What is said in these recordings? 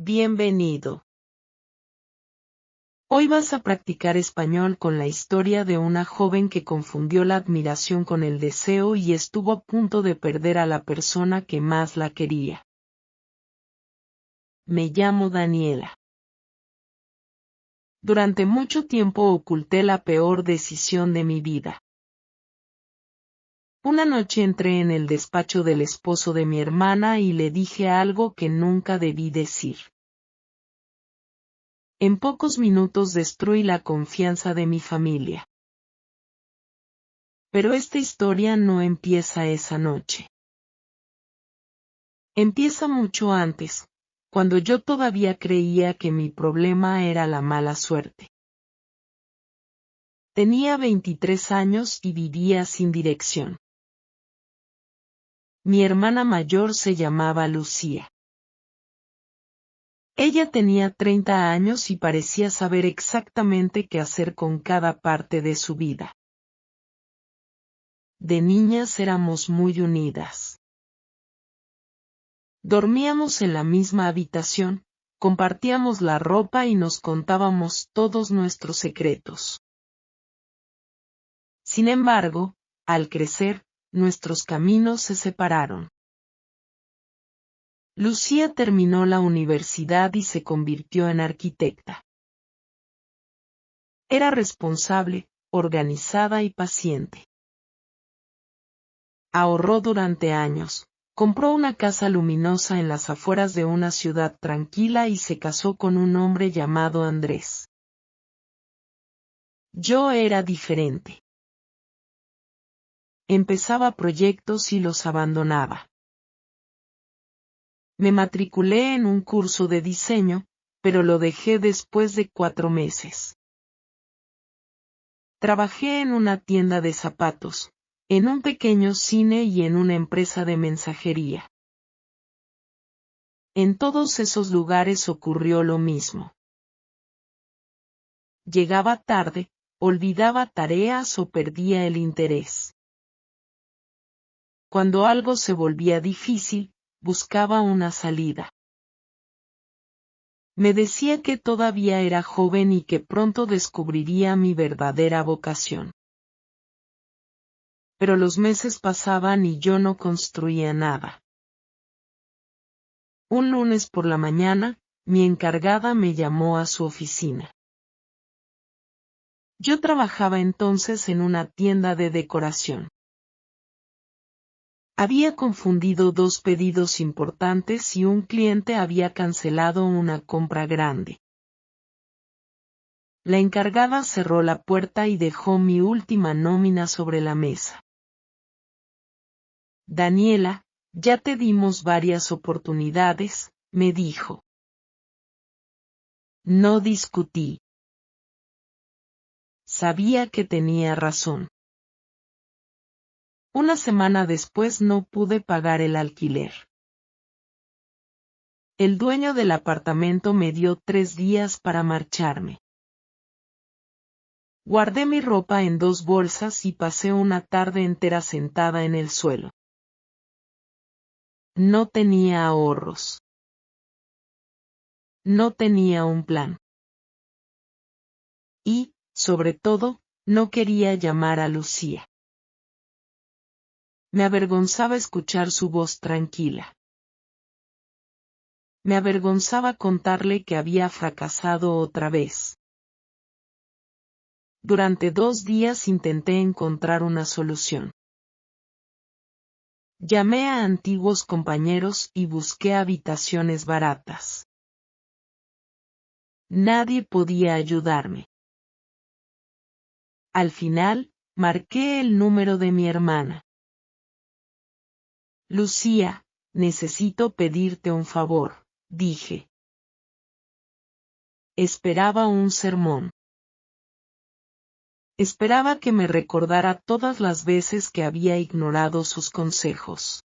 Bienvenido. Hoy vas a practicar español con la historia de una joven que confundió la admiración con el deseo y estuvo a punto de perder a la persona que más la quería. Me llamo Daniela. Durante mucho tiempo oculté la peor decisión de mi vida. Una noche entré en el despacho del esposo de mi hermana y le dije algo que nunca debí decir. En pocos minutos destruí la confianza de mi familia. Pero esta historia no empieza esa noche. Empieza mucho antes, cuando yo todavía creía que mi problema era la mala suerte. Tenía 23 años y vivía sin dirección. Mi hermana mayor se llamaba Lucía. Ella tenía 30 años y parecía saber exactamente qué hacer con cada parte de su vida. De niñas éramos muy unidas. Dormíamos en la misma habitación, compartíamos la ropa y nos contábamos todos nuestros secretos. Sin embargo, al crecer, nuestros caminos se separaron. Lucía terminó la universidad y se convirtió en arquitecta. Era responsable, organizada y paciente. Ahorró durante años, compró una casa luminosa en las afueras de una ciudad tranquila y se casó con un hombre llamado Andrés. Yo era diferente. Empezaba proyectos y los abandonaba. Me matriculé en un curso de diseño, pero lo dejé después de 4 meses. Trabajé en una tienda de zapatos, en un pequeño cine y en una empresa de mensajería. En todos esos lugares ocurrió lo mismo. Llegaba tarde, olvidaba tareas o perdía el interés. Cuando algo se volvía difícil, buscaba una salida. Me decía que todavía era joven y que pronto descubriría mi verdadera vocación. Pero los meses pasaban y yo no construía nada. Un lunes por la mañana, mi encargada me llamó a su oficina. Yo trabajaba entonces en una tienda de decoración. Había confundido 2 pedidos importantes y un cliente había cancelado una compra grande. La encargada cerró la puerta y dejó mi última nómina sobre la mesa. Daniela, ya te dimos varias oportunidades, me dijo. No discutí. Sabía que tenía razón. Una semana después no pude pagar el alquiler. El dueño del apartamento me dio 3 días para marcharme. Guardé mi ropa en 2 bolsas y pasé una tarde entera sentada en el suelo. No tenía ahorros. No tenía un plan. Y, sobre todo, no quería llamar a Lucía. Me avergonzaba escuchar su voz tranquila. Me avergonzaba contarle que había fracasado otra vez. Durante 2 días intenté encontrar una solución. Llamé a antiguos compañeros y busqué habitaciones baratas. Nadie podía ayudarme. Al final, marqué el número de mi hermana. Lucía, necesito pedirte un favor, dije. Esperaba un sermón. Esperaba que me recordara todas las veces que había ignorado sus consejos.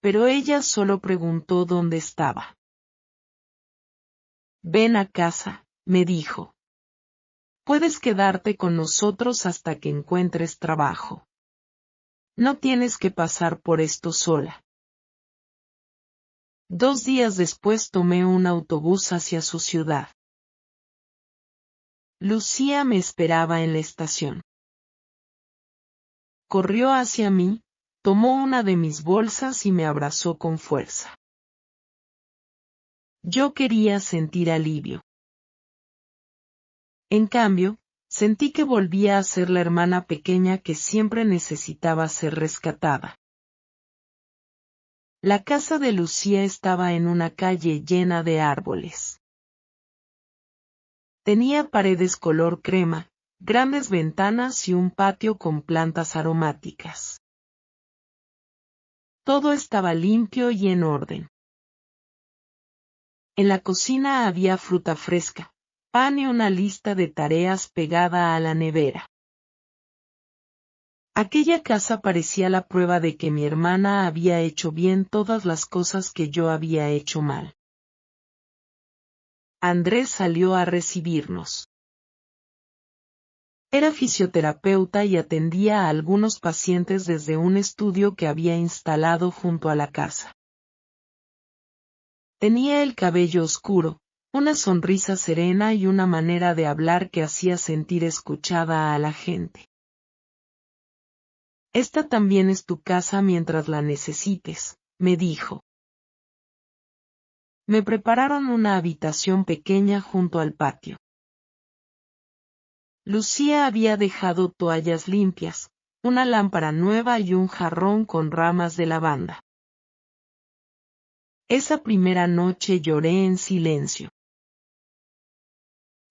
Pero ella solo preguntó dónde estaba. Ven a casa, me dijo. Puedes quedarte con nosotros hasta que encuentres trabajo. No tienes que pasar por esto sola. 2 días después tomé un autobús hacia su ciudad. Lucía me esperaba en la estación. Corrió hacia mí, tomó una de mis bolsas y me abrazó con fuerza. Yo quería sentir alivio. En cambio, sentí que volvía a ser la hermana pequeña que siempre necesitaba ser rescatada. La casa de Lucía estaba en una calle llena de árboles. Tenía paredes color crema, grandes ventanas y un patio con plantas aromáticas. Todo estaba limpio y en orden. En la cocina había fruta fresca, pan y una lista de tareas pegada a la nevera. Aquella casa parecía la prueba de que mi hermana había hecho bien todas las cosas que yo había hecho mal. Andrés salió a recibirnos. Era fisioterapeuta y atendía a algunos pacientes desde un estudio que había instalado junto a la casa. Tenía el cabello oscuro, una sonrisa serena y una manera de hablar que hacía sentir escuchada a la gente. Esta también es tu casa mientras la necesites, me dijo. Me prepararon una habitación pequeña junto al patio. Lucía había dejado toallas limpias, una lámpara nueva y un jarrón con ramas de lavanda. Esa primera noche lloré en silencio.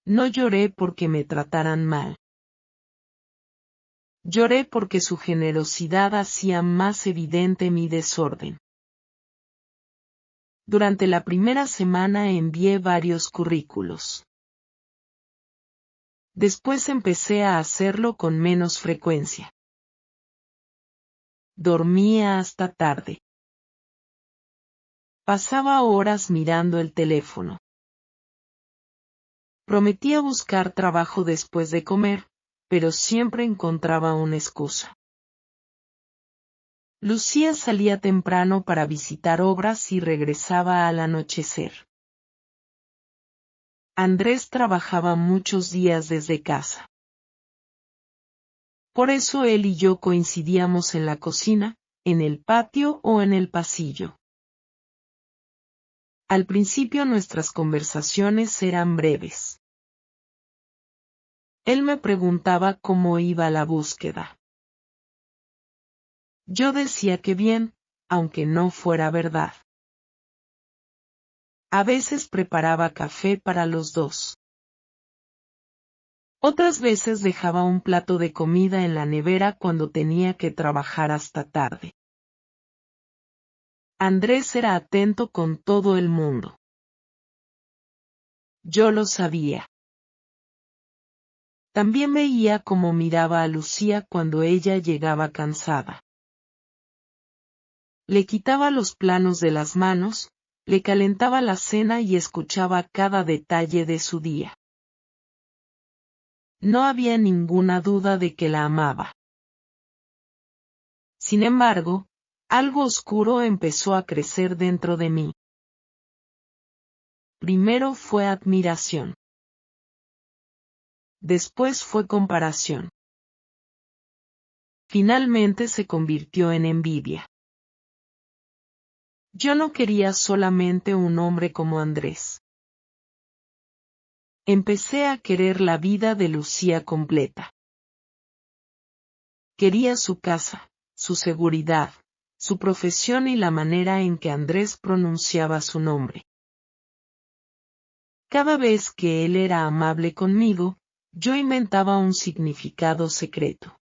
No lloré porque me trataran mal. Lloré porque su generosidad hacía más evidente mi desorden. Durante la primera semana envié varios currículos. Después empecé a hacerlo con menos frecuencia. Dormía hasta tarde. Pasaba horas mirando el teléfono. Prometía buscar trabajo después de comer, pero siempre encontraba una excusa. Lucía salía temprano para visitar obras y regresaba al anochecer. Andrés trabajaba muchos días desde casa. Por eso él y yo coincidíamos en la cocina, en el patio o en el pasillo. Al principio nuestras conversaciones eran breves. Él me preguntaba cómo iba la búsqueda. Yo decía que bien, aunque no fuera verdad. A veces preparaba café para los dos. Otras veces dejaba un plato de comida en la nevera cuando tenía que trabajar hasta tarde. Andrés era atento con todo el mundo. Yo lo sabía. También veía cómo miraba a Lucía cuando ella llegaba cansada. Le quitaba los planos de las manos, le calentaba la cena y escuchaba cada detalle de su día. No había ninguna duda de que la amaba. Sin embargo, algo oscuro empezó a crecer dentro de mí. Primero fue admiración. Después fue comparación. Finalmente se convirtió en envidia. Yo no quería solamente un hombre como Andrés. Empecé a querer la vida de Lucía completa. Quería su casa, su seguridad, su profesión y la manera en que Andrés pronunciaba su nombre. Cada vez que él era amable conmigo, yo inventaba un significado secreto.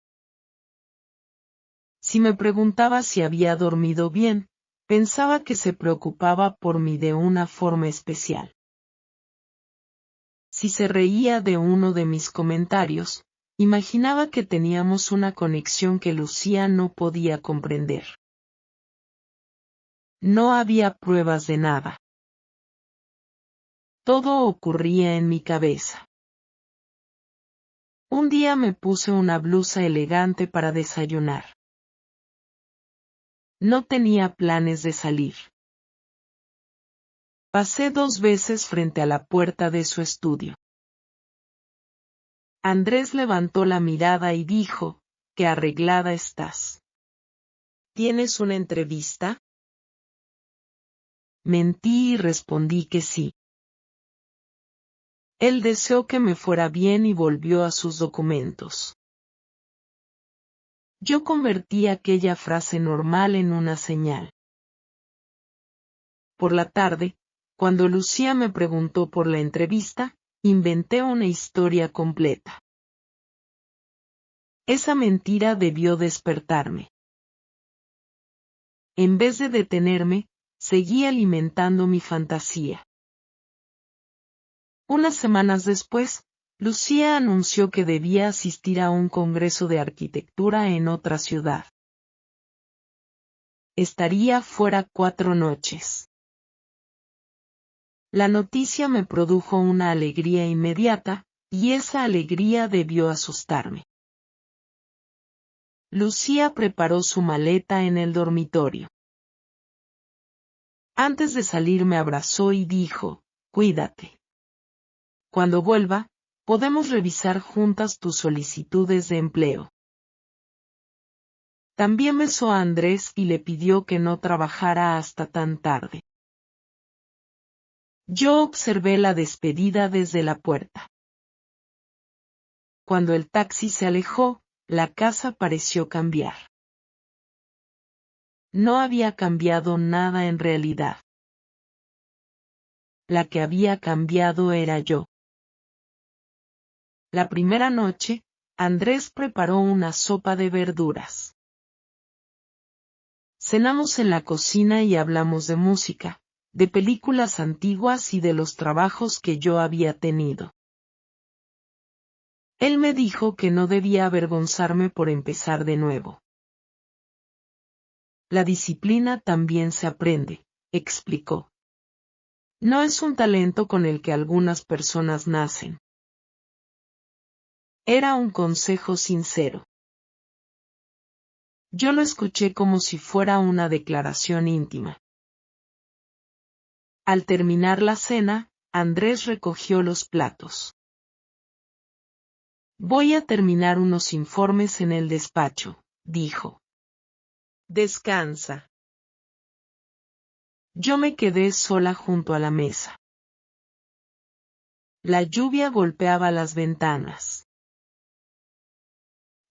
Si me preguntaba si había dormido bien, pensaba que se preocupaba por mí de una forma especial. Si se reía de uno de mis comentarios, imaginaba que teníamos una conexión que Lucía no podía comprender. No había pruebas de nada. Todo ocurría en mi cabeza. Un día me puse una blusa elegante para desayunar. No tenía planes de salir. Pasé 2 veces frente a la puerta de su estudio. Andrés levantó la mirada y dijo, «¿Qué arreglada estás? ¿Tienes una entrevista?» Mentí y respondí que sí. Él deseó que me fuera bien y volvió a sus documentos. Yo convertí aquella frase normal en una señal. Por la tarde, cuando Lucía me preguntó por la entrevista, inventé una historia completa. Esa mentira debió despertarme. En vez de detenerme, seguí alimentando mi fantasía. Unas semanas después, Lucía anunció que debía asistir a un congreso de arquitectura en otra ciudad. Estaría fuera 4 noches. La noticia me produjo una alegría inmediata, y esa alegría debió asustarme. Lucía preparó su maleta en el dormitorio. Antes de salir me abrazó y dijo, «Cuídate. Cuando vuelva, podemos revisar juntas tus solicitudes de empleo». También besó a Andrés y le pidió que no trabajara hasta tan tarde. Yo observé la despedida desde la puerta. Cuando el taxi se alejó, la casa pareció cambiar. No había cambiado nada en realidad. La que había cambiado era yo. La primera noche, Andrés preparó una sopa de verduras. Cenamos en la cocina y hablamos de música, de películas antiguas y de los trabajos que yo había tenido. Él me dijo que no debía avergonzarme por empezar de nuevo. La disciplina también se aprende, explicó. No es un talento con el que algunas personas nacen. Era un consejo sincero. Yo lo escuché como si fuera una declaración íntima. Al terminar la cena, Andrés recogió los platos. Voy a terminar unos informes en el despacho, dijo. Descansa. Yo me quedé sola junto a la mesa. La lluvia golpeaba las ventanas.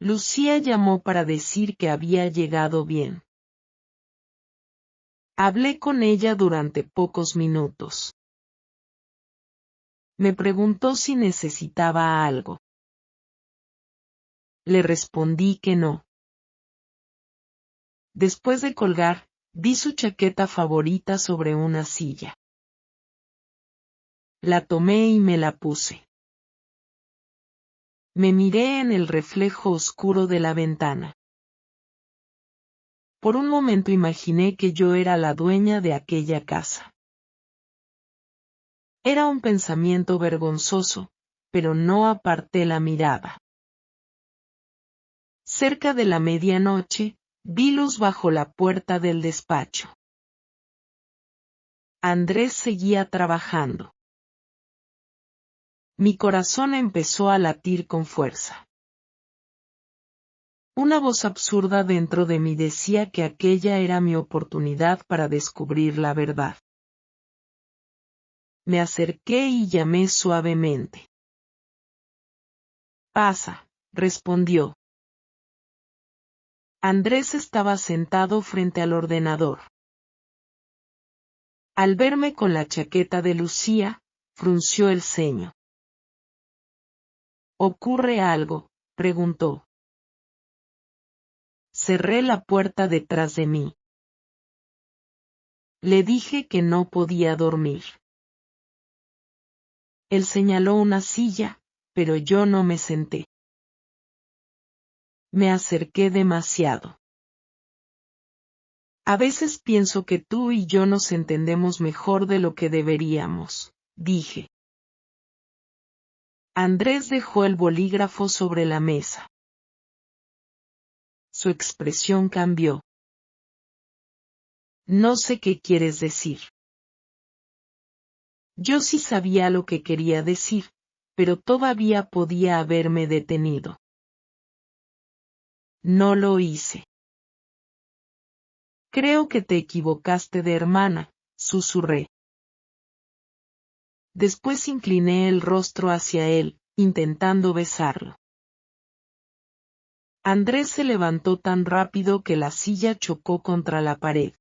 Lucía llamó para decir que había llegado bien. Hablé con ella durante pocos minutos. Me preguntó si necesitaba algo. Le respondí que no. Después de colgar, vi su chaqueta favorita sobre una silla. La tomé y me la puse. Me miré en el reflejo oscuro de la ventana. Por un momento imaginé que yo era la dueña de aquella casa. Era un pensamiento vergonzoso, pero no aparté la mirada. Cerca de la medianoche, vi luz bajo la puerta del despacho. Andrés seguía trabajando. Mi corazón empezó a latir con fuerza. Una voz absurda dentro de mí decía que aquella era mi oportunidad para descubrir la verdad. Me acerqué y llamé suavemente. «Pasa», respondió. Andrés estaba sentado frente al ordenador. Al verme con la chaqueta de Lucía, frunció el ceño. «¿Ocurre algo?», preguntó. Cerré la puerta detrás de mí. Le dije que no podía dormir. Él señaló una silla, pero yo no me senté. Me acerqué demasiado. A veces pienso que tú y yo nos entendemos mejor de lo que deberíamos, dije. Andrés dejó el bolígrafo sobre la mesa. Su expresión cambió. «No sé qué quieres decir». Yo sí sabía lo que quería decir, pero todavía podía haberme detenido. No lo hice. Creo que te equivocaste de hermana, susurré. Después incliné el rostro hacia él, intentando besarlo. Andrés se levantó tan rápido que la silla chocó contra la pared.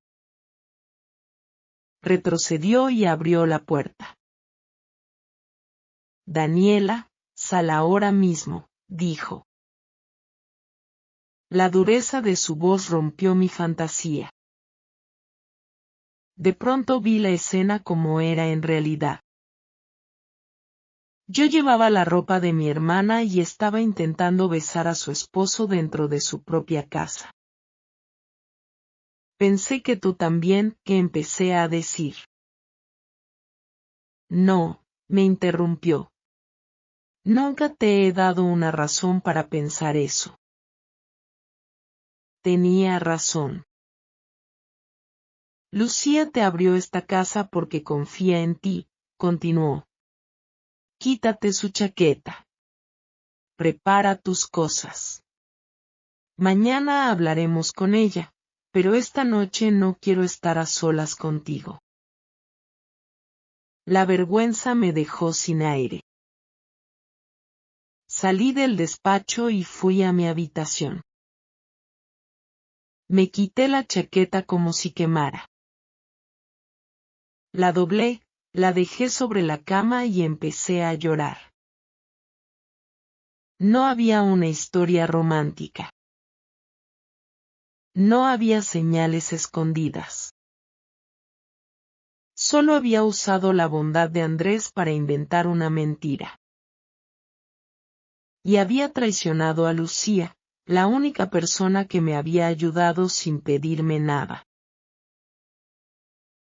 Retrocedió y abrió la puerta. Daniela, sal ahora mismo, dijo. La dureza de su voz rompió mi fantasía. De pronto vi la escena como era en realidad. Yo llevaba la ropa de mi hermana y estaba intentando besar a su esposo dentro de su propia casa. Pensé que tú también, que empecé a decir. No, me interrumpió. Nunca te he dado una razón para pensar eso. Tenía razón. Lucía te abrió esta casa porque confía en ti, continuó. Quítate su chaqueta. Prepara tus cosas. Mañana hablaremos con ella, pero esta noche no quiero estar a solas contigo. La vergüenza me dejó sin aire. Salí del despacho y fui a mi habitación. Me quité la chaqueta como si quemara. La doblé, la dejé sobre la cama y empecé a llorar. No había una historia romántica. No había señales escondidas. Solo había usado la bondad de Andrés para inventar una mentira. Y había traicionado a Lucía, la única persona que me había ayudado sin pedirme nada.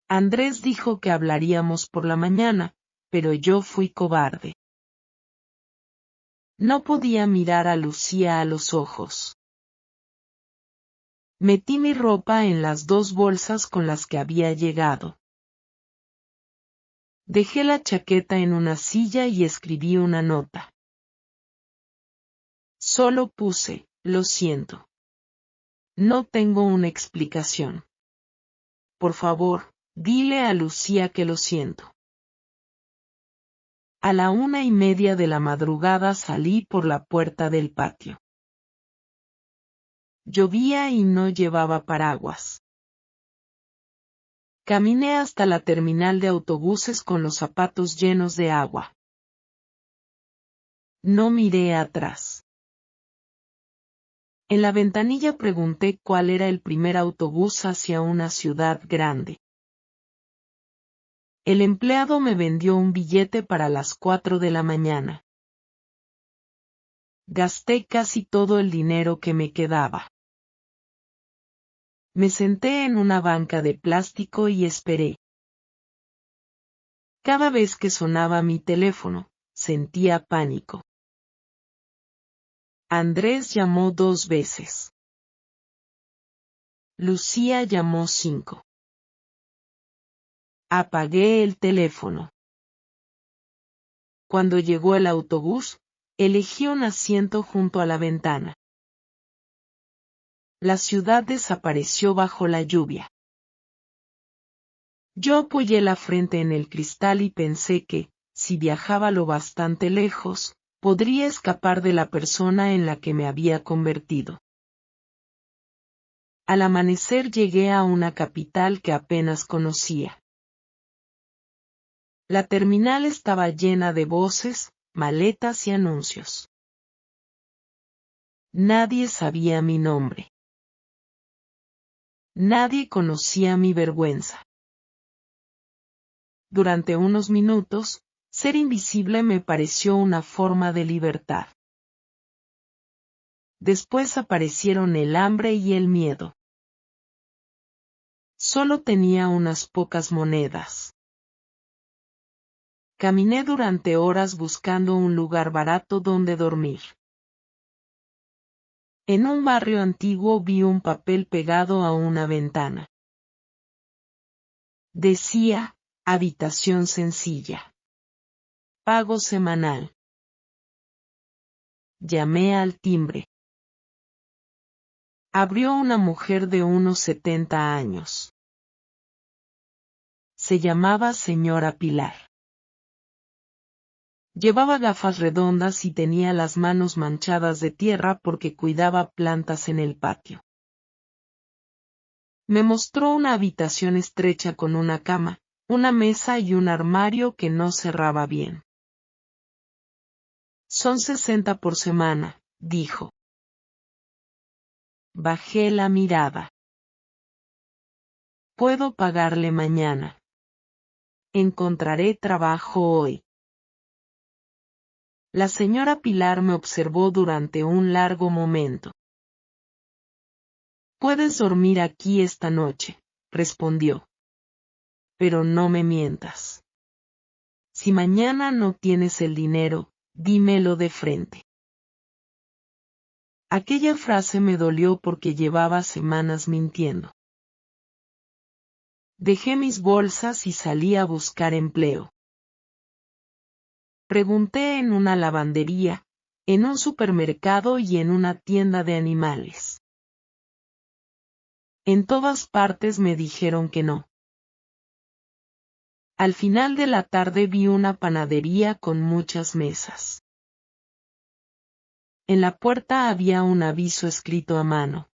Andrés dijo que hablaríamos por la mañana, pero yo fui cobarde. No podía mirar a Lucía a los ojos. Metí mi ropa en las 2 bolsas con las que había llegado. Dejé la chaqueta en una silla y escribí una nota. Solo puse, lo siento. No tengo una explicación. Por favor, dile a Lucía que lo siento. A la 1:30 de la madrugada salí por la puerta del patio. Llovía y no llevaba paraguas. Caminé hasta la terminal de autobuses con los zapatos llenos de agua. No miré atrás. En la ventanilla pregunté cuál era el primer autobús hacia una ciudad grande. El empleado me vendió un billete para las 4 de la mañana. Gasté casi todo el dinero que me quedaba. Me senté en una banca de plástico y esperé. Cada vez que sonaba mi teléfono, sentía pánico. Andrés llamó 2 veces. Lucía llamó 5. Apagué el teléfono. Cuando llegó el autobús, elegí un asiento junto a la ventana. La ciudad desapareció bajo la lluvia. Yo apoyé la frente en el cristal y pensé que, si viajaba lo bastante lejos, podría escapar de la persona en la que me había convertido. Al amanecer llegué a una capital que apenas conocía. La terminal estaba llena de voces, maletas y anuncios. Nadie sabía mi nombre. Nadie conocía mi vergüenza. Durante unos minutos, ser invisible me pareció una forma de libertad. Después aparecieron el hambre y el miedo. Solo tenía unas pocas monedas. Caminé durante horas buscando un lugar barato donde dormir. En un barrio antiguo vi un papel pegado a una ventana. Decía, habitación sencilla. Pago semanal. Llamé al timbre. Abrió una mujer de unos 70 años. Se llamaba señora Pilar. Llevaba gafas redondas y tenía las manos manchadas de tierra porque cuidaba plantas en el patio. Me mostró una habitación estrecha con una cama, una mesa y un armario que no cerraba bien. Son 60 por semana, dijo. Bajé la mirada. Puedo pagarle mañana. Encontraré trabajo hoy. La señora Pilar me observó durante un largo momento. Puedes dormir aquí esta noche, respondió. Pero no me mientas. Si mañana no tienes el dinero, dímelo de frente. Aquella frase me dolió porque llevaba semanas mintiendo. Dejé mis bolsas y salí a buscar empleo. Pregunté en una lavandería, en un supermercado y en una tienda de animales. En todas partes me dijeron que no. Al final de la tarde vi una panadería con muchas mesas. En la puerta había un aviso escrito a mano.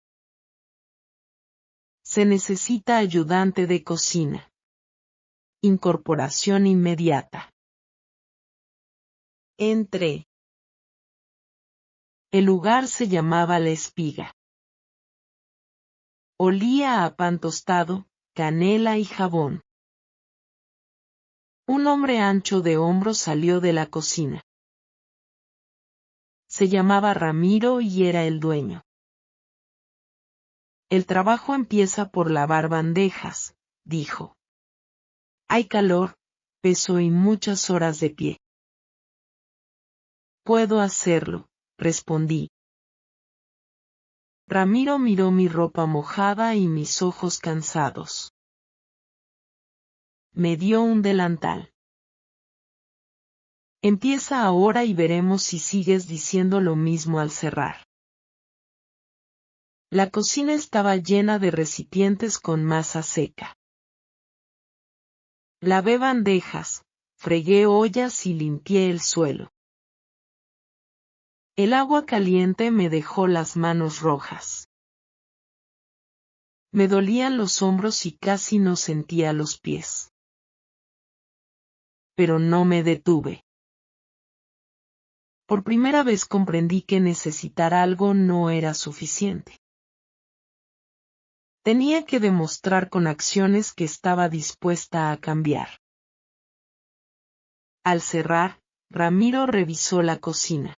Se necesita ayudante de cocina. Incorporación inmediata. Entré. El lugar se llamaba La Espiga. Olía a pan tostado, canela y jabón. Un hombre ancho de hombros salió de la cocina. Se llamaba Ramiro y era el dueño. El trabajo empieza por lavar bandejas, dijo. Hay calor, peso y muchas horas de pie. Puedo hacerlo, respondí. Ramiro miró mi ropa mojada y mis ojos cansados. Me dio un delantal. Empieza ahora y veremos si sigues diciendo lo mismo al cerrar. La cocina estaba llena de recipientes con masa seca. Lavé bandejas, fregué ollas y limpié el suelo. El agua caliente me dejó las manos rojas. Me dolían los hombros y casi no sentía los pies. Pero no me detuve. Por primera vez comprendí que necesitar algo no era suficiente. Tenía que demostrar con acciones que estaba dispuesta a cambiar. Al cerrar, Ramiro revisó la cocina.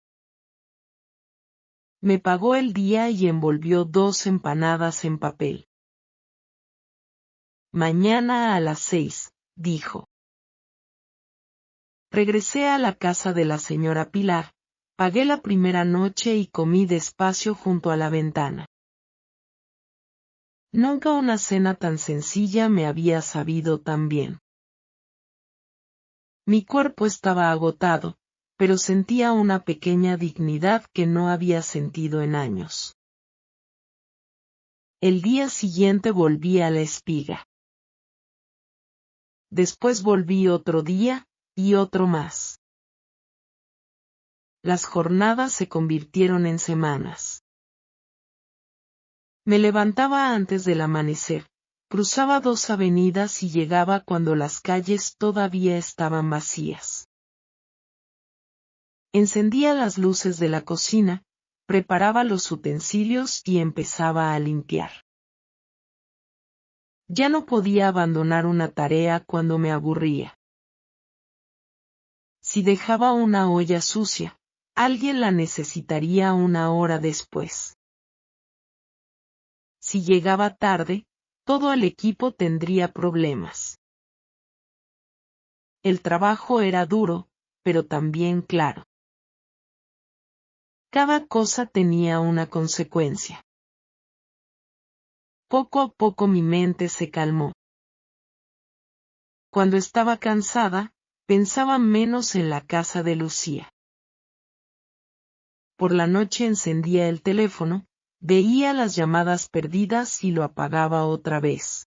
Me pagó el día y envolvió 2 empanadas en papel. Mañana a las 6, dijo. Regresé a la casa de la señora Pilar, pagué la primera noche y comí despacio junto a la ventana. Nunca una cena tan sencilla me había sabido tan bien. Mi cuerpo estaba agotado, pero sentía una pequeña dignidad que no había sentido en años. El día siguiente volví a La Espiga. Después volví otro día, y otro más. Las jornadas se convirtieron en semanas. Me levantaba antes del amanecer, cruzaba 2 avenidas y llegaba cuando las calles todavía estaban vacías. Encendía las luces de la cocina, preparaba los utensilios y empezaba a limpiar. Ya no podía abandonar una tarea cuando me aburría. Si dejaba una olla sucia, alguien la necesitaría una hora después. Si llegaba tarde, todo el equipo tendría problemas. El trabajo era duro, pero también claro. Cada cosa tenía una consecuencia. Poco a poco mi mente se calmó. Cuando estaba cansada, Pensaba menos en la casa de Lucía. Por la noche encendía el teléfono, veía las llamadas perdidas y lo apagaba otra vez.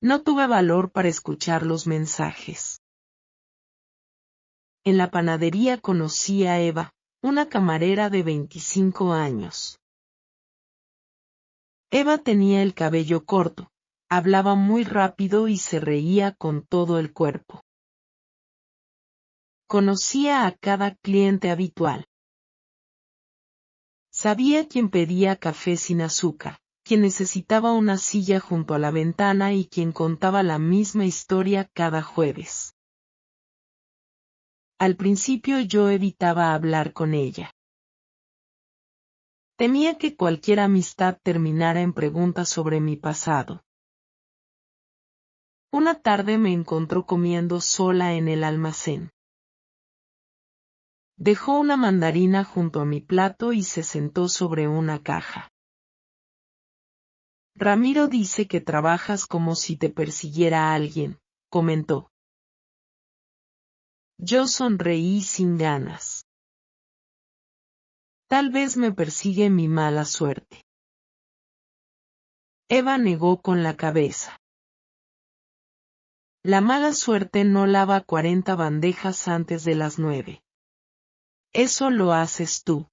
No tuve valor para escuchar los mensajes. En la panadería conocí a Eva, una camarera de 25 años. Eva tenía el cabello corto, hablaba muy rápido y se reía con todo el cuerpo. Conocía a cada cliente habitual. Sabía quién pedía café sin azúcar, quién necesitaba una silla junto a la ventana y quién contaba la misma historia cada jueves. Al principio yo evitaba hablar con ella. Temía que cualquier amistad terminara en preguntas sobre mi pasado. Una tarde me encontró comiendo sola en el almacén. Dejó una mandarina junto a mi plato y se sentó sobre una caja. Ramiro dice que trabajas como si te persiguiera alguien, comentó. Yo sonreí sin ganas. Tal vez me persigue mi mala suerte. Eva negó con la cabeza. La mala suerte no lava 40 bandejas antes de las 9. Eso lo haces tú.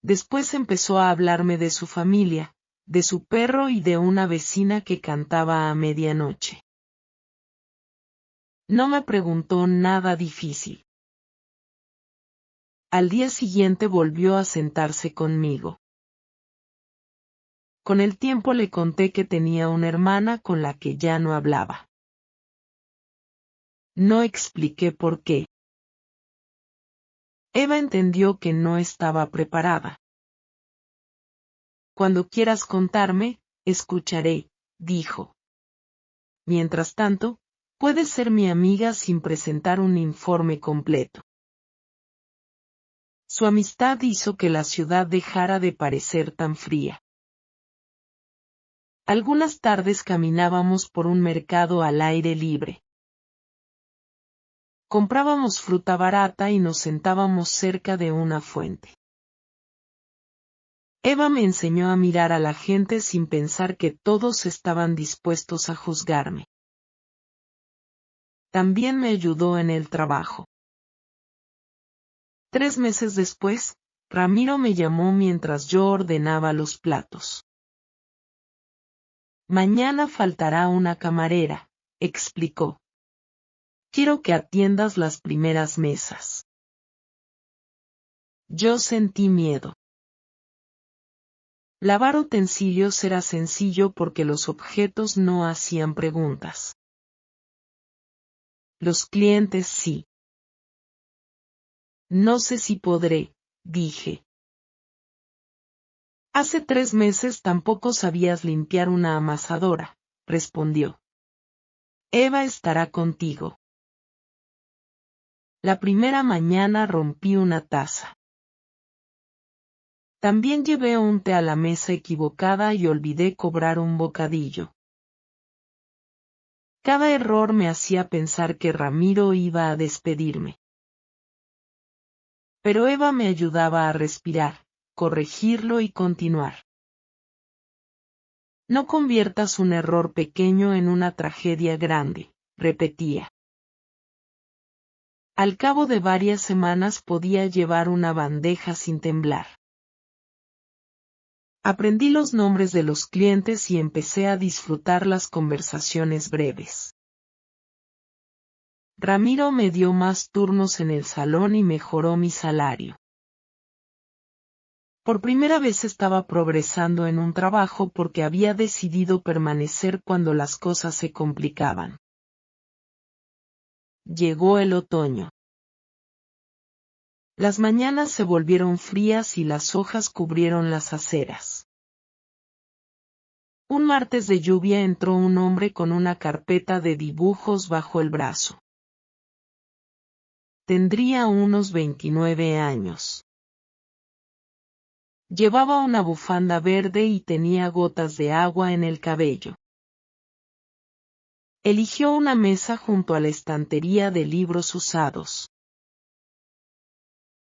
Después empezó a hablarme de su familia, de su perro y de una vecina que cantaba a medianoche. No me preguntó nada difícil. Al día siguiente volvió a sentarse conmigo. Con el tiempo le conté que tenía una hermana con la que ya no hablaba. No expliqué por qué. Eva entendió que no estaba preparada. Cuando quieras contarme, escucharé, dijo. Mientras tanto, puedes ser mi amiga sin presentar un informe completo. Su amistad hizo que la ciudad dejara de parecer tan fría. Algunas tardes caminábamos por un mercado al aire libre. Comprábamos fruta barata y nos sentábamos cerca de una fuente. Eva me enseñó a mirar a la gente sin pensar que todos estaban dispuestos a juzgarme. También me ayudó en el trabajo. 3 meses después, Ramiro me llamó mientras yo ordenaba los platos. Mañana faltará una camarera, explicó. Quiero que atiendas las primeras mesas. Yo sentí miedo. Lavar utensilios era sencillo porque los objetos no hacían preguntas. Los clientes sí. No sé si podré, dije. Hace 3 meses tampoco sabías limpiar una amasadora, respondió. Eva estará contigo. La primera mañana rompí una taza. También llevé un té a la mesa equivocada y olvidé cobrar un bocadillo. Cada error me hacía pensar que Ramiro iba a despedirme. Pero Eva me ayudaba a respirar, corregirlo y continuar. No conviertas un error pequeño en una tragedia grande, repetía. Al cabo de varias semanas podía llevar una bandeja sin temblar. Aprendí los nombres de los clientes y empecé a disfrutar las conversaciones breves. Ramiro me dio más turnos en el salón y mejoró mi salario. Por primera vez estaba progresando en un trabajo porque había decidido permanecer cuando las cosas se complicaban. Llegó el otoño. Las mañanas se volvieron frías y las hojas cubrieron las aceras. Un martes de lluvia entró un hombre con una carpeta de dibujos bajo el brazo. Tendría unos 29 años. Llevaba una bufanda verde y tenía gotas de agua en el cabello. Eligió una mesa junto a la estantería de libros usados.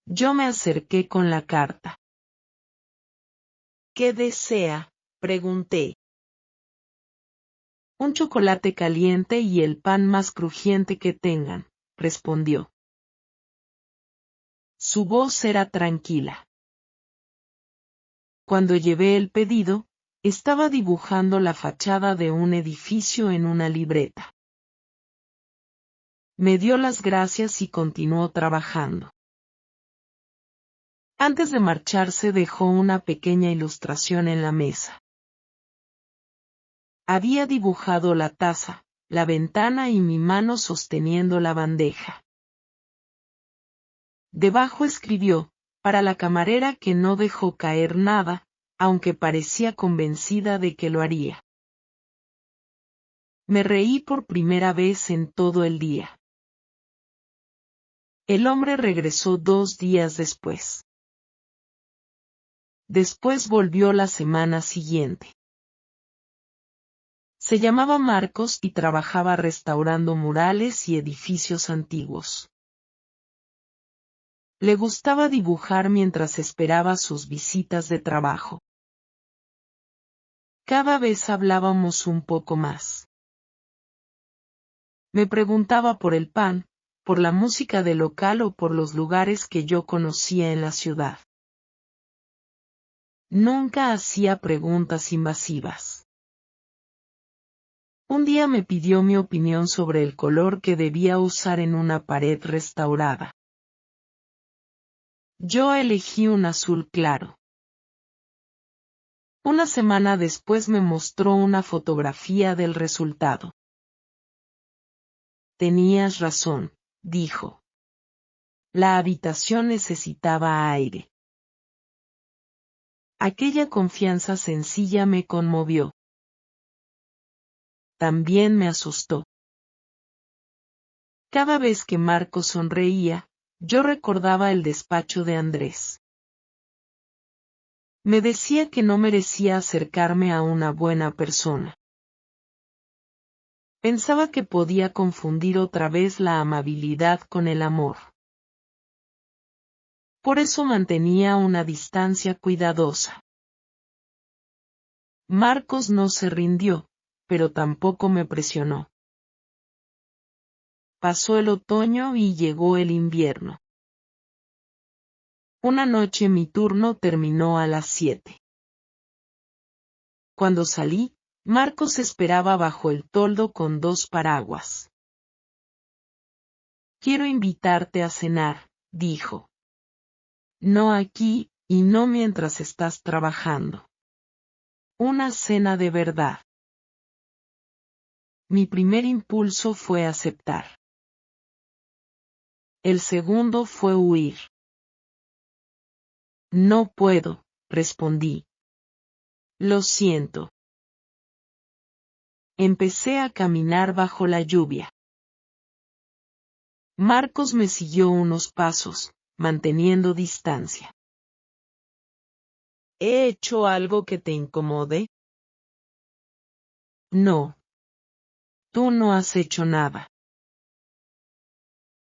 Yo me acerqué con la carta. ¿Qué desea?, pregunté. Un chocolate caliente y el pan más crujiente que tengan, respondió. Su voz era tranquila. Cuando llevé el pedido, estaba dibujando la fachada de un edificio en una libreta. Me dio las gracias y continuó trabajando. Antes de marcharse dejó una pequeña ilustración en la mesa. Había dibujado la taza, la ventana y mi mano sosteniendo la bandeja. Debajo escribió, para la camarera que no dejó caer nada, aunque parecía convencida de que lo haría. Me reí por primera vez en todo el día. El hombre regresó 2 días después. Después volvió la semana siguiente. Se llamaba Marcos y trabajaba restaurando murales y edificios antiguos. Le gustaba dibujar mientras esperaba sus visitas de trabajo. Cada vez hablábamos un poco más. Me preguntaba por el pan, por la música del local o por los lugares que yo conocía en la ciudad. Nunca hacía preguntas invasivas. Un día me pidió mi opinión sobre el color que debía usar en una pared restaurada. Yo elegí un azul claro. Una semana después me mostró una fotografía del resultado. Tenías razón, dijo. La habitación necesitaba aire. Aquella confianza sencilla me conmovió. También me asustó. Cada vez que Marcos sonreía, yo recordaba el despacho de Andrés. Me decía que no merecía acercarme a una buena persona. Pensaba que podía confundir otra vez la amabilidad con el amor. Por eso mantenía una distancia cuidadosa. Marcos no se rindió, pero tampoco me presionó. Pasó el otoño y llegó el invierno. Una noche mi turno terminó a las 7. Cuando salí, Marcos esperaba bajo el toldo con 2 paraguas. Quiero invitarte a cenar, dijo. No aquí, y no mientras estás trabajando. Una cena de verdad. Mi primer impulso fue aceptar. El segundo fue huir. No puedo, respondí. Lo siento. Empecé a caminar bajo la lluvia. Marcos me siguió unos pasos, manteniendo distancia. ¿He hecho algo que te incomode? No. Tú no has hecho nada.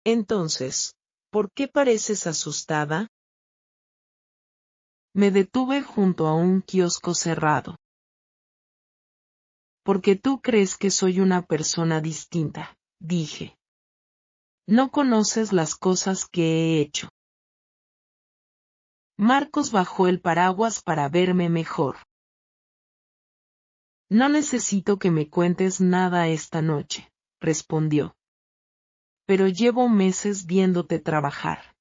Entonces, ¿por qué pareces asustada? Me detuve junto a un kiosco cerrado. Porque tú crees que soy una persona distinta, dije. No conoces las cosas que he hecho. Marcos bajó el paraguas para verme mejor. No necesito que me cuentes nada esta noche, respondió. Pero llevo meses viéndote trabajar.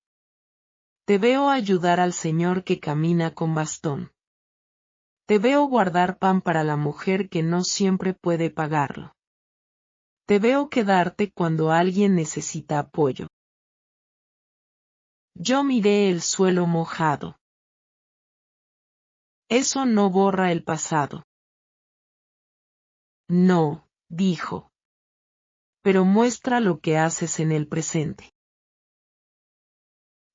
Te veo ayudar al señor que camina con bastón. Te veo guardar pan para la mujer que no siempre puede pagarlo. Te veo quedarte cuando alguien necesita apoyo. Yo miré el suelo mojado. Eso no borra el pasado. No, dijo. Pero muestra lo que haces en el presente.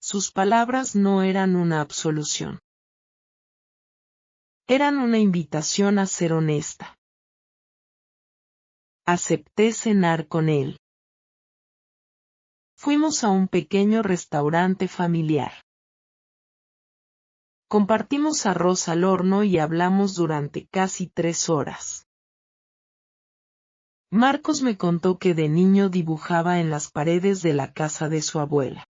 Sus palabras no eran una absolución. Eran una invitación a ser honesta. Acepté cenar con él. Fuimos a un pequeño restaurante familiar. Compartimos arroz al horno y hablamos durante casi 3 horas. Marcos me contó que de niño dibujaba en las paredes de la casa de su abuela.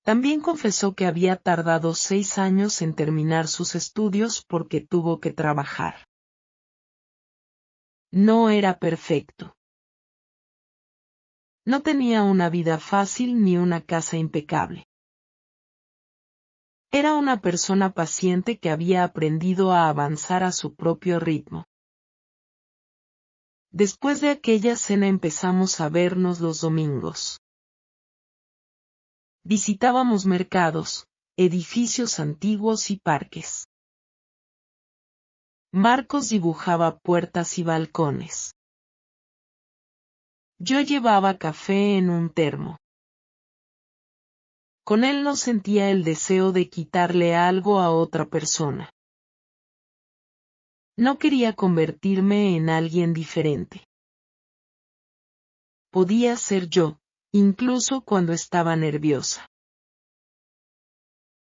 También confesó que había tardado 6 años en terminar sus estudios porque tuvo que trabajar. No era perfecto. No tenía una vida fácil ni una casa impecable. Era una persona paciente que había aprendido a avanzar a su propio ritmo. Después de aquella cena empezamos a vernos los domingos. Visitábamos mercados, edificios antiguos y parques. Marcos dibujaba puertas y balcones. Yo llevaba café en un termo. Con él no sentía el deseo de quitarle algo a otra persona. No quería convertirme en alguien diferente. Podía ser yo, incluso cuando estaba nerviosa.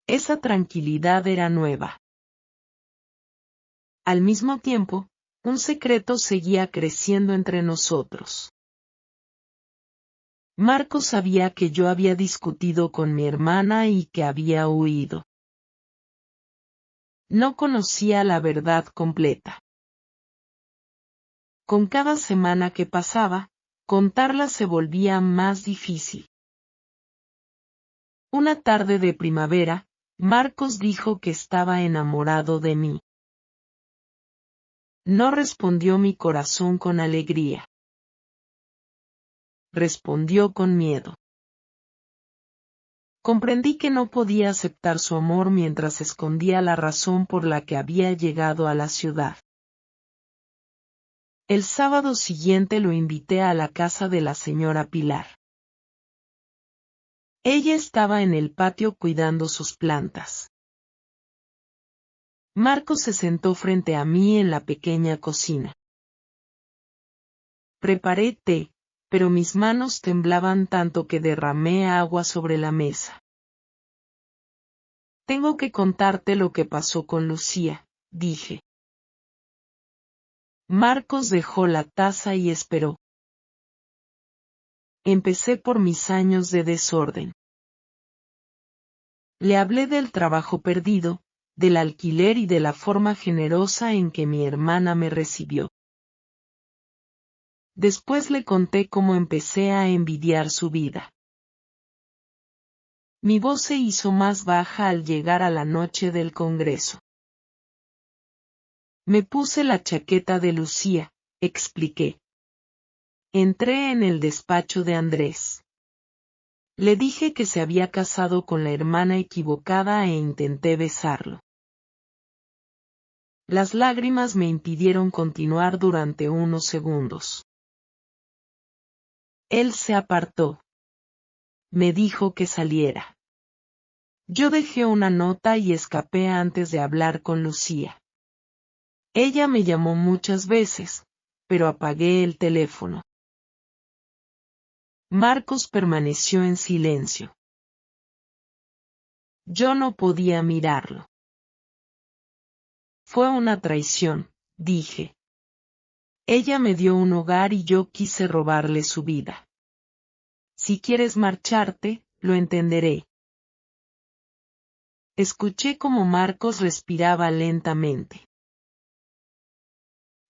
Esa tranquilidad era nueva. Al mismo tiempo, un secreto seguía creciendo entre nosotros. Marcos sabía que yo había discutido con mi hermana y que había huido. No conocía la verdad completa. Con cada semana que pasaba, contarla se volvía más difícil. Una tarde de primavera, Marcos dijo que estaba enamorado de mí. No respondió mi corazón con alegría. Respondió con miedo. Comprendí que no podía aceptar su amor mientras escondía la razón por la que había llegado a la ciudad. El sábado siguiente lo invité a la casa de la señora Pilar. Ella estaba en el patio cuidando sus plantas. Marcos se sentó frente a mí en la pequeña cocina. Preparé té, pero mis manos temblaban tanto que derramé agua sobre la mesa. Tengo que contarte lo que pasó con Lucía, dije. Marcos dejó la taza y esperó. Empecé por mis años de desorden. Le hablé del trabajo perdido, del alquiler y de la forma generosa en que mi hermana me recibió. Después le conté cómo empecé a envidiar su vida. Mi voz se hizo más baja al llegar a la noche del Congreso. Me puse la chaqueta de Lucía, expliqué. Entré en el despacho de Andrés. Le dije que se había casado con la hermana equivocada e intenté besarlo. Las lágrimas me impidieron continuar durante unos segundos. Él se apartó. Me dijo que saliera. Yo dejé una nota y escapé antes de hablar con Lucía. Ella me llamó muchas veces, pero apagué el teléfono. Marcos permaneció en silencio. Yo no podía mirarlo. Fue una traición, dije. Ella me dio un hogar y yo quise robarle su vida. Si quieres marcharte, lo entenderé. Escuché cómo Marcos respiraba lentamente.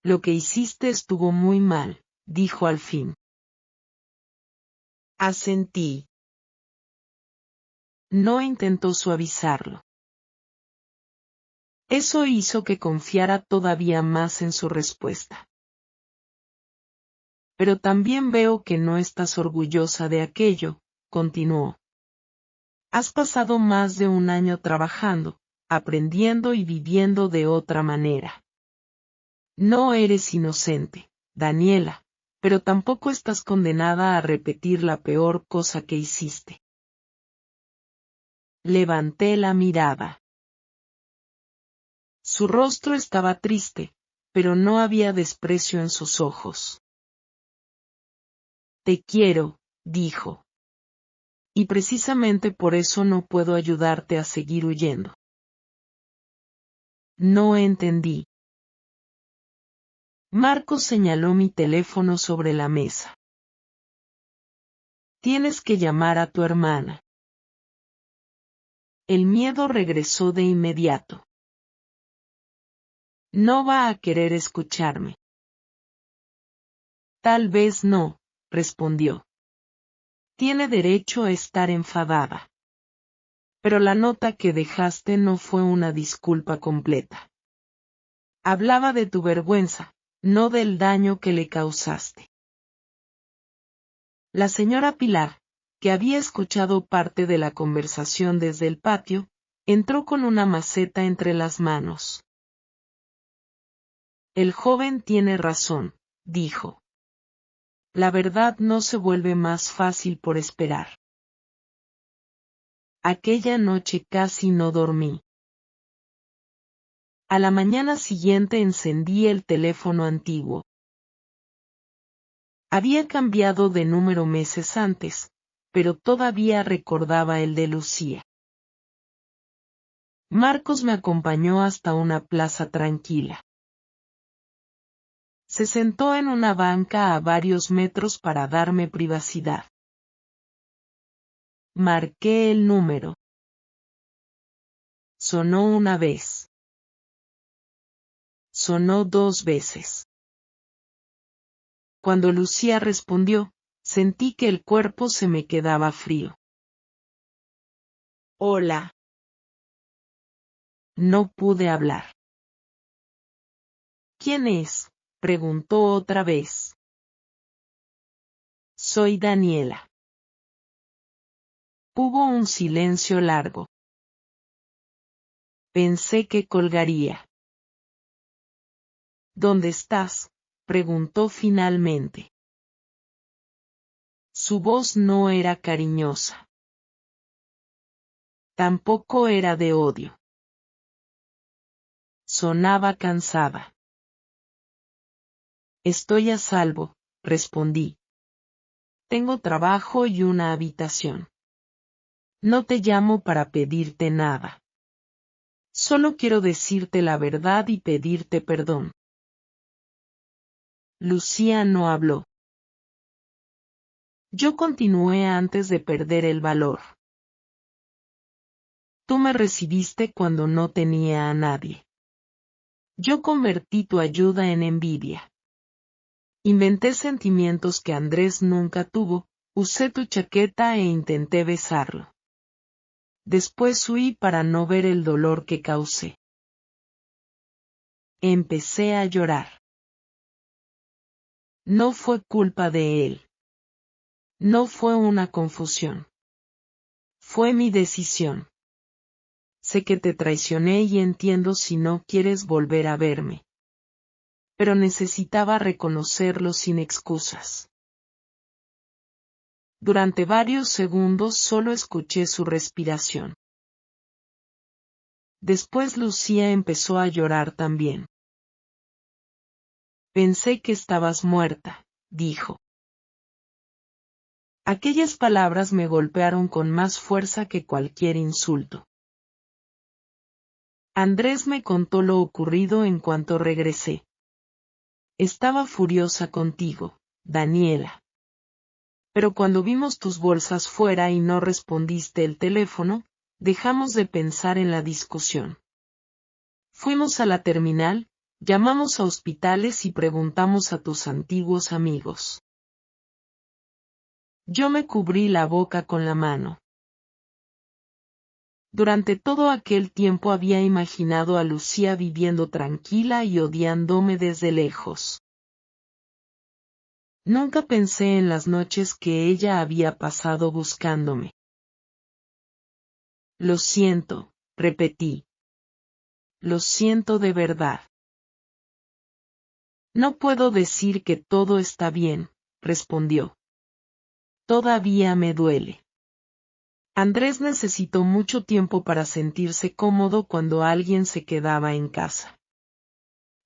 Lo que hiciste estuvo muy mal, dijo al fin. Asentí. No intentó suavizarlo. Eso hizo que confiara todavía más en su respuesta. Pero también veo que no estás orgullosa de aquello, continuó. Has pasado más de un año trabajando, aprendiendo y viviendo de otra manera. No eres inocente, Daniela, pero tampoco estás condenada a repetir la peor cosa que hiciste. Levanté la mirada. Su rostro estaba triste, pero no había desprecio en sus ojos. Te quiero, dijo. Y precisamente por eso no puedo ayudarte a seguir huyendo. No entendí. Marcos señaló mi teléfono sobre la mesa. Tienes que llamar a tu hermana. El miedo regresó de inmediato. No va a querer escucharme. Tal vez no, respondió. Tiene derecho a estar enfadada. Pero la nota que dejaste no fue una disculpa completa. Hablaba de tu vergüenza, no del daño que le causaste. La señora Pilar, que había escuchado parte de la conversación desde el patio, entró con una maceta entre las manos. El joven tiene razón, dijo. La verdad no se vuelve más fácil por esperar. Aquella noche casi no dormí. A la mañana siguiente encendí el teléfono antiguo. Había cambiado de número meses antes, pero todavía recordaba el de Lucía. Marcos me acompañó hasta una plaza tranquila. Se sentó en una banca a varios metros para darme privacidad. Marqué el número. Sonó una vez. Sonó 2 veces. Cuando Lucía respondió, sentí que el cuerpo se me quedaba frío. Hola. No pude hablar. ¿Quién es?, preguntó otra vez. Soy Daniela. Hubo un silencio largo. Pensé que colgaría. ¿Dónde estás?, preguntó finalmente. Su voz no era cariñosa. Tampoco era de odio. Sonaba cansada. Estoy a salvo, respondí. Tengo trabajo y una habitación. No te llamo para pedirte nada. Solo quiero decirte la verdad y pedirte perdón. Lucía no habló. Yo continué antes de perder el valor. Tú me recibiste cuando no tenía a nadie. Yo convertí tu ayuda en envidia. Inventé sentimientos que Andrés nunca tuvo, usé tu chaqueta e intenté besarlo. Después huí para no ver el dolor que causé. Empecé a llorar. No fue culpa de él. No fue una confusión. Fue mi decisión. Sé que te traicioné y entiendo si no quieres volver a verme. Pero necesitaba reconocerlo sin excusas. Durante varios segundos solo escuché su respiración. Después Lucía empezó a llorar también. Pensé que estabas muerta, dijo. Aquellas palabras me golpearon con más fuerza que cualquier insulto. Andrés me contó lo ocurrido en cuanto regresé. Estaba furiosa contigo, Daniela. Pero cuando vimos tus bolsas fuera y no respondiste el teléfono, dejamos de pensar en la discusión. Fuimos a la terminal, llamamos a hospitales y preguntamos a tus antiguos amigos. Yo me cubrí la boca con la mano. Durante todo aquel tiempo había imaginado a Lucía viviendo tranquila y odiándome desde lejos. Nunca pensé en las noches que ella había pasado buscándome. Lo siento, repetí. Lo siento de verdad. No puedo decir que todo está bien, respondió. Todavía me duele. Andrés necesitó mucho tiempo para sentirse cómodo cuando alguien se quedaba en casa.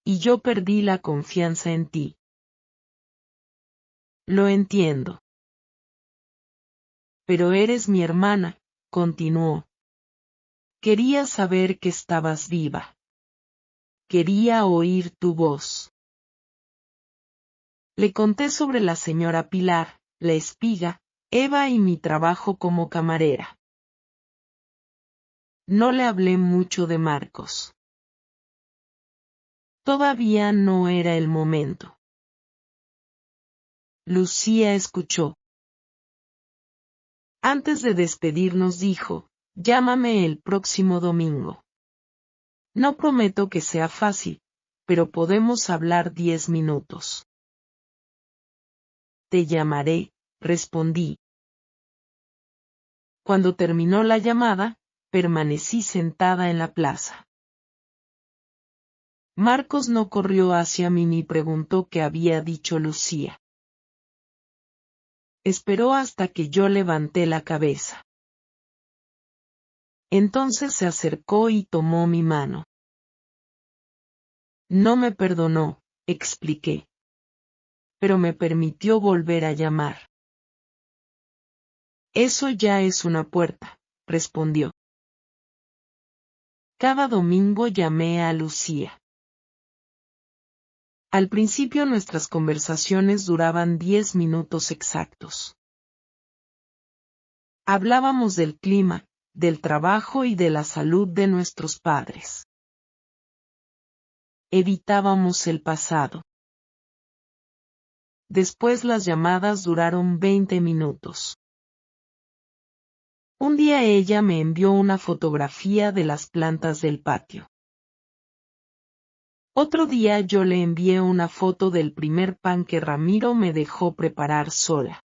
y yo perdí la confianza en ti. Lo entiendo. Pero eres mi hermana, continuó. Quería saber que estabas viva. Quería oír tu voz. Le conté sobre la señora Pilar, la espiga, Eva y mi trabajo como camarera. No le hablé mucho de Marcos. Todavía no era el momento. Lucía escuchó. Antes de despedirnos dijo, llámame el próximo domingo. No prometo que sea fácil, pero podemos hablar 10 minutos. Te llamaré, respondí. Cuando terminó la llamada, permanecí sentada en la plaza. Marcos no corrió hacia mí ni preguntó qué había dicho Lucía. Esperó hasta que yo levanté la cabeza. Entonces se acercó y tomó mi mano. No me perdonó, expliqué. Pero me permitió volver a llamar. Eso ya es una puerta, respondió. Cada domingo llamé a Lucía. Al principio nuestras conversaciones duraban 10 minutos exactos. Hablábamos del clima, del trabajo y de la salud de nuestros padres. Evitábamos el pasado. Después las llamadas duraron 20 minutos. Un día ella me envió una fotografía de las plantas del patio. Otro día yo le envié una foto del primer pan que Ramiro me dejó preparar sola.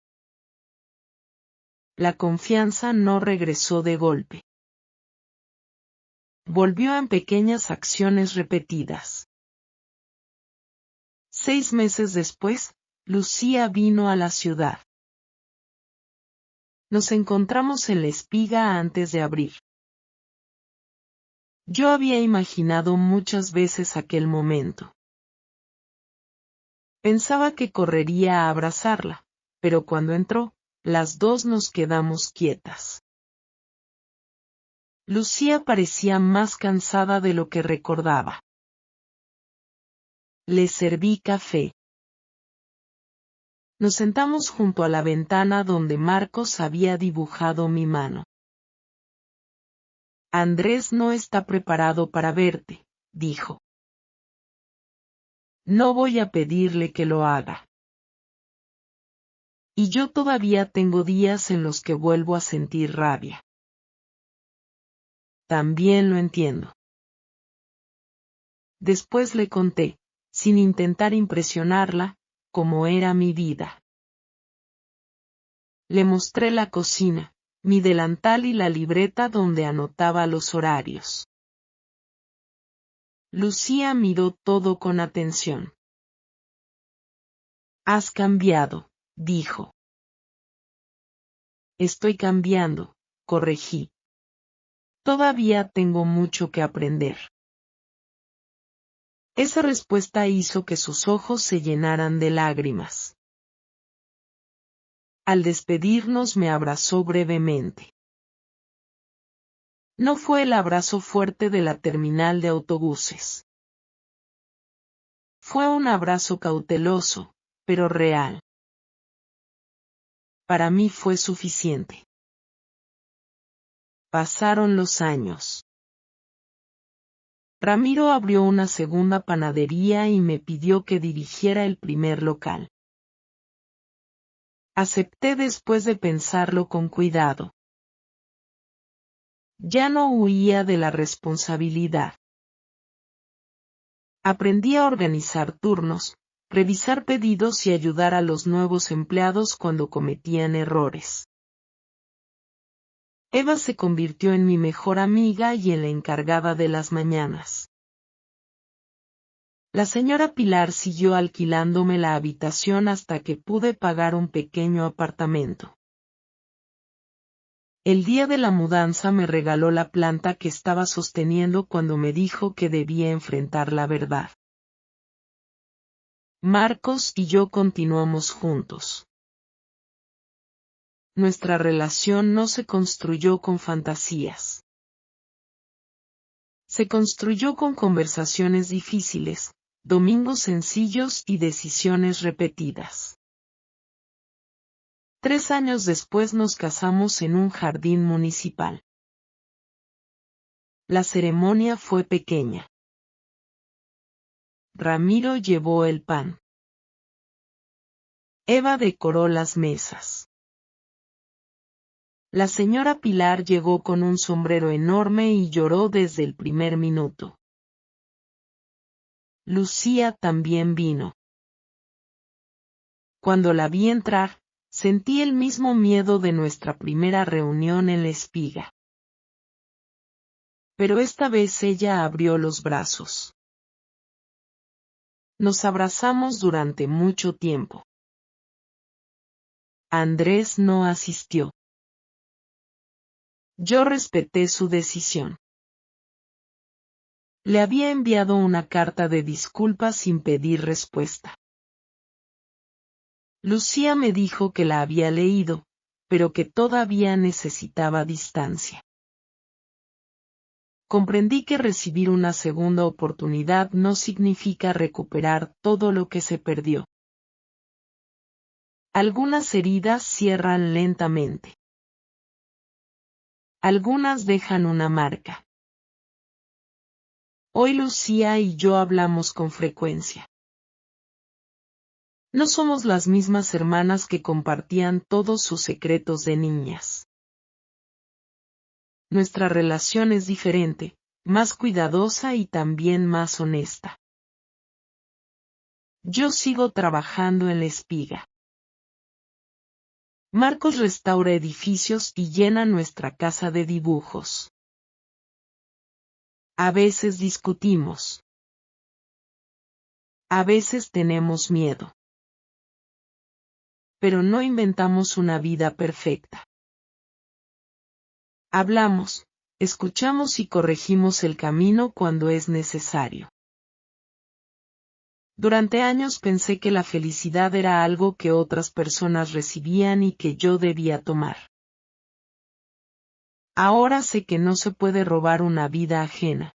La confianza no regresó de golpe. Volvió en pequeñas acciones repetidas. 6 meses después, Lucía vino a la ciudad. Nos encontramos en la espiga antes de abrir. Yo había imaginado muchas veces aquel momento. Pensaba que correría a abrazarla, pero cuando entró, las dos nos quedamos quietas. Lucía parecía más cansada de lo que recordaba. Le serví café. Nos sentamos junto a la ventana donde Marcos había dibujado mi mano. Andrés no está preparado para verte, dijo. No voy a pedirle que lo haga. Y yo todavía tengo días en los que vuelvo a sentir rabia. También lo entiendo. Después le conté, sin intentar impresionarla, cómo era mi vida. Le mostré la cocina, mi delantal y la libreta donde anotaba los horarios. Lucía miró todo con atención. Has cambiado, dijo. Estoy cambiando, corregí. Todavía tengo mucho que aprender. Esa respuesta hizo que sus ojos se llenaran de lágrimas. Al despedirnos me abrazó brevemente. No fue el abrazo fuerte de la terminal de autobuses. Fue un abrazo cauteloso, pero real. Para mí fue suficiente. Pasaron los años. Ramiro abrió una segunda panadería y me pidió que dirigiera el primer local. Acepté después de pensarlo con cuidado. Ya no huía de la responsabilidad. Aprendí a organizar turnos, revisar pedidos y ayudar a los nuevos empleados cuando cometían errores. Eva se convirtió en mi mejor amiga y en la encargada de las mañanas. La señora Pilar siguió alquilándome la habitación hasta que pude pagar un pequeño apartamento. El día de la mudanza me regaló la planta que estaba sosteniendo cuando me dijo que debía enfrentar la verdad. Marcos y yo continuamos juntos. Nuestra relación no se construyó con fantasías. Se construyó con conversaciones difíciles, domingos sencillos y decisiones repetidas. 3 años después nos casamos en un jardín municipal. La ceremonia fue pequeña. Ramiro llevó el pan. Eva decoró las mesas. La señora Pilar llegó con un sombrero enorme y lloró desde el primer minuto. Lucía también vino. Cuando la vi entrar, sentí el mismo miedo de nuestra primera reunión en la espiga. Pero esta vez ella abrió los brazos. Nos abrazamos durante mucho tiempo. Andrés no asistió. Yo respeté su decisión. Le había enviado una carta de disculpas sin pedir respuesta. Lucía me dijo que la había leído, pero que todavía necesitaba distancia. Comprendí que recibir una segunda oportunidad no significa recuperar todo lo que se perdió. Algunas heridas cierran lentamente. Algunas dejan una marca. Hoy Lucía y yo hablamos con frecuencia. No somos las mismas hermanas que compartían todos sus secretos de niñas. Nuestra relación es diferente, más cuidadosa y también más honesta. Yo sigo trabajando en la espiga. Marcos restaura edificios y llena nuestra casa de dibujos. A veces discutimos. A veces tenemos miedo. Pero no inventamos una vida perfecta. Hablamos, escuchamos y corregimos el camino cuando es necesario. Durante años pensé que la felicidad era algo que otras personas recibían y que yo debía tomar. Ahora sé que no se puede robar una vida ajena.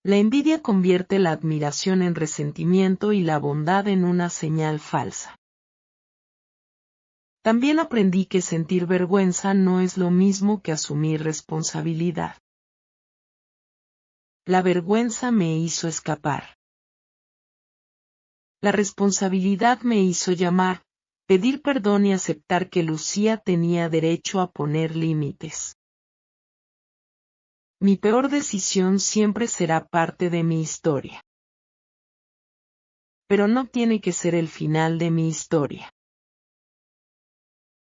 La envidia convierte la admiración en resentimiento y la bondad en una señal falsa. También aprendí que sentir vergüenza no es lo mismo que asumir responsabilidad. La vergüenza me hizo escapar. La responsabilidad me hizo llamar, pedir perdón y aceptar que Lucía tenía derecho a poner límites. Mi peor decisión siempre será parte de mi historia. Pero no tiene que ser el final de mi historia.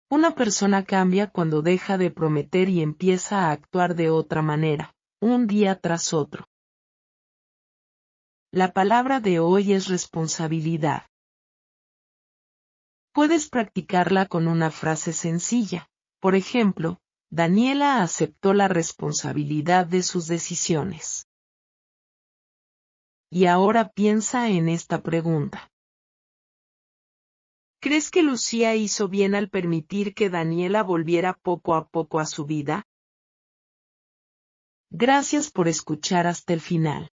Una persona cambia cuando deja de prometer y empieza a actuar de otra manera, un día tras otro. La palabra de hoy es responsabilidad. Puedes practicarla con una frase sencilla. Por ejemplo, Daniela aceptó la responsabilidad de sus decisiones. Y ahora piensa en esta pregunta. ¿Crees que Lucía hizo bien al permitir que Daniela volviera poco a poco a su vida? Gracias por escuchar hasta el final.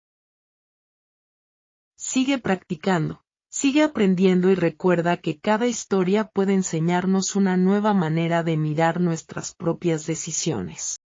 Sigue practicando, sigue aprendiendo y recuerda que cada historia puede enseñarnos una nueva manera de mirar nuestras propias decisiones.